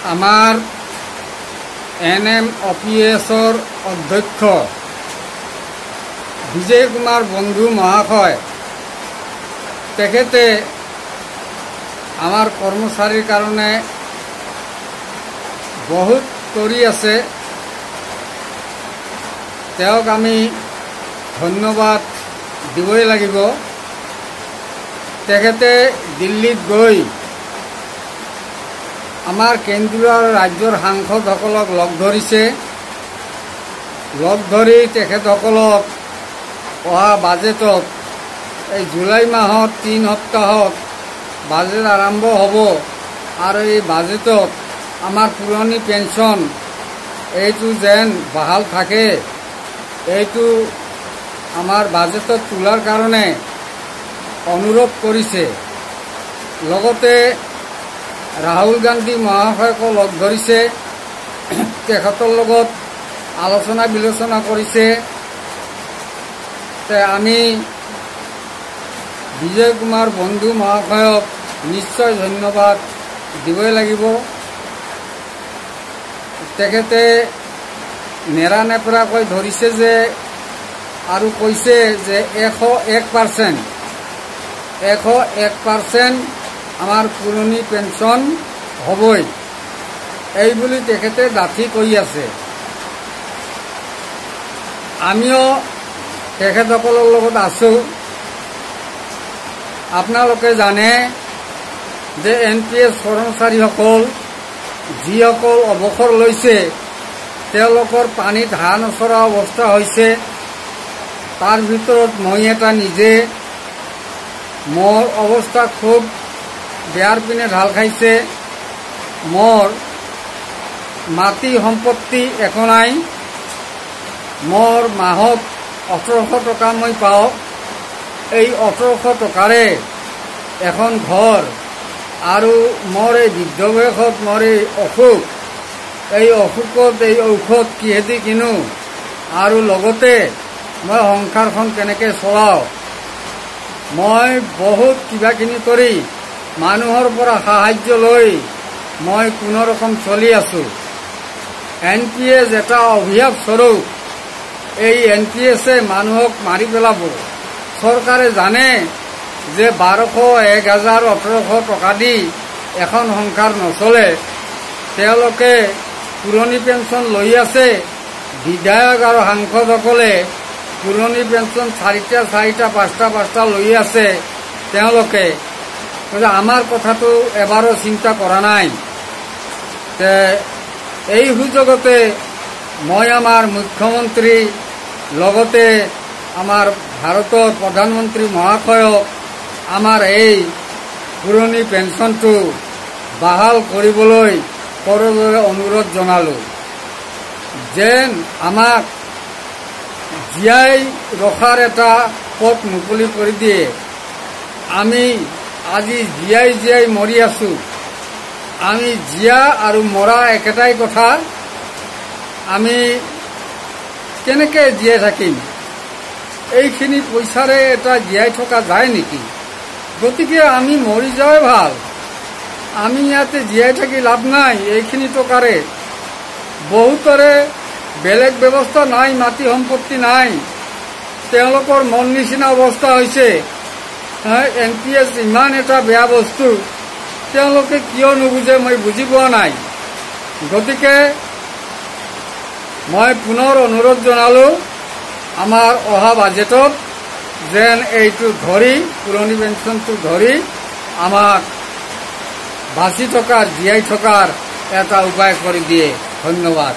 আমাৰ NMOPSৰ অধ্যক্ষ বিজয় কুমাৰ বন্ধু মহাশয় তেখেতে আমাৰ কৰ্মচাৰীৰ কাৰণে বহুত কৰি আছে। তেওঁক আমি ধন্যবাদ দিবই লাগিব। তেখেতে দিল্লীত গৈ আমাৰ কেন্দ্ৰীয় আৰু ৰাজ্যৰ সাংসদসকলক লগ ধৰিছে। লগ ধৰি তেখেতসকলক অহা বাজেটত এই জুলাই মাহত 3 সপ্তাহত বাজেট আৰম্ভ হ'ব আৰু এই বাজেটত আমাৰ পুৰণি পেঞ্চন এইটো যেন বহাল থাকে, এইটো আমাৰ বাজেটত তোলাৰ কাৰণে অনুৰোধ কৰিছে। লগতে ৰাহুল গান্ধী মহাশয়কো লগ ধৰিছে, তেখেতৰ লগত আলোচনা বিলোচনা কৰিছে। আমি বিজয় কুমাৰ বন্ধু মহাশয়ক নিশ্চয় ধন্যবাদ দিবই লাগিব। তেখেতে নেৰানেপেৰাকৈ ধৰিছে যে আৰু কৈছে যে 101% আমাৰ পুৰণি পেঞ্চন হ'বই, এই বুলি তেখেতে ডাঠি কৈ আছে। আমিও তেখেতসকলৰ লগত আছোঁ। আপোনালোকে জানে যে NPS কৰ্মচাৰীসকল যিসকল অৱসৰ লৈছে তেওঁলোকৰ পানীত হাঁহ নচৰা অৱস্থা হৈছে। তাৰ ভিতৰত মই এটা নিজে, মোৰ অৱস্থা খুব বেয়াৰ পিনে ঢাল খাইছে। মোৰ মাটি সম্পত্তি একো নাই। মোৰ মাহত 1800 টকা মই পাওঁ। এই 1800 টকাৰে এখন ঘৰ আৰু মোৰ এই বৃদ্ধ বয়সত মোৰ এই অসুখত এই ঔষধ কিহেদি কিনো আৰু লগতে মই সংসাৰখন কেনেকৈ চলাওঁ। মই বহুত কিবাকিনি কৰি মানুহৰ পৰা সাহায্য লৈ মই কোনো ৰকম চলি আছোঁ। NPS এটা অভিশাপ স্বৰূপ। এই NPSে মানুহক মাৰি পেলাব। চৰকাৰে জানে যে 1200, 1000, 1800 টকা দি এখন সংসাৰ নচলে। তেওঁলোকে পুৰণি পেঞ্চন লৈ আছে। বিধায়ক আৰু সাংসদসকলে পুৰণি পেঞ্চন 4টা, 5টা লৈ আছে। তেওঁলোকে আমাৰ কথাটো এবাৰো চিন্তা কৰা নাই। এই সুযোগতে মই আমাৰ মুখ্যমন্ত্ৰী লগতে আমাৰ ভাৰতৰ প্ৰধানমন্ত্ৰী মহাশয়ক আমাৰ এই পুৰণি পেঞ্চনটো বাহাল কৰিবলৈ কৰদৰে অনুৰোধ জনালোঁ, যেন আমাক জীয়াই ৰখাৰ এটা পথ মুকলি কৰি দিয়ে। আমি আজি জীয়াই মৰি আছোঁ। আমি জীয়া আৰু মৰা একেটাই কথা। আমি কেনেকৈ জীয়াই থাকিম? এইখিনি পইচাৰে এটা জীয়াই থকা যায় নেকি? গতিকে আমি মৰি যোৱাই ভাল। আমি ইয়াতে জীয়াই থাকি লাভ নাই। এইখিনি টকাৰে বহুতৰে বেলেগ ব্যৱস্থা নাই, মাটি সম্পত্তি নাই। তেওঁলোকৰ মন নিচিনা অৱস্থা হৈছে। NPS ইমান এটা বেয়া বস্তু, তেওঁলোকে কিয় নুবুজে মই বুজি পোৱা নাই। গতিকে মই পুনৰ অনুৰোধ জনালোঁ, আমাৰ অহা বাজেটত যেন এইটো ধৰি, পুৰণি পেঞ্চনটো ধৰি আমাক বাচি থকাৰ, জীয়াই থকাৰ এটা উপায় কৰি দিয়ে। ধন্যবাদ।